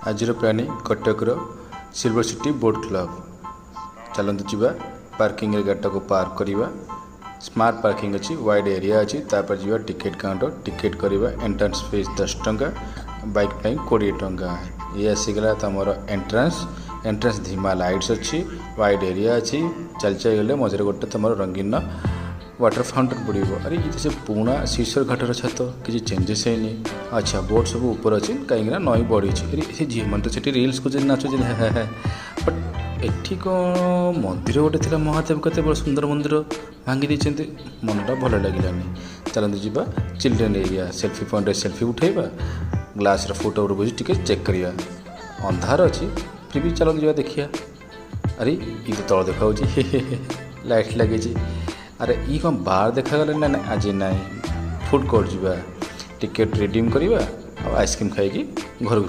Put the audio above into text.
आज planning Cuttack silver city boat club. चलते जावा parking गाड़ी को पार्क करवा। स्मार्ट पार्किंग अच्छी, वाइड एरिया अच्छी। तापर जावा टिकेट काउंटर, टिकेट करवा। एंट्रेंस फीस 10 टंका, बाइक पे 20 टंका। ये आसीगला तुम एंट्रेंस। एंट्रेंस धीमा लाइट्स अच्छी, वाइड एरिया अच्छी। चल चल गले मझे गोटे तुम रंगीन वाटर फाउंटेन पड़ो। अरे ये से पुणा शीर्षर घाटर छत किसी चेंजेस है। अच्छा बोट सब ऊपर अच्छी कहीं नई बढ़ी। अरे झील मैंने तो रिल्स को नाचुचे बट एठी कौन मंदिर गोटे थी महादेव कते बड़ सुंदर मंदिर भांगी देते मनटा भल लगे। चलते जावा children area. Selfie point selfie उठेबा। ग्लास फोटो बुझी टिके चेक करिया। अंधार अच्छी फिर भी चलते जावा देखिया। अरे ये तो तल देखा लाइट लगे। अरे ये कौन बाहर देखा गले ना आज ना फूड कोर्ट जावा टिकेट रिडीम करवा आइसक्रीम खाई घर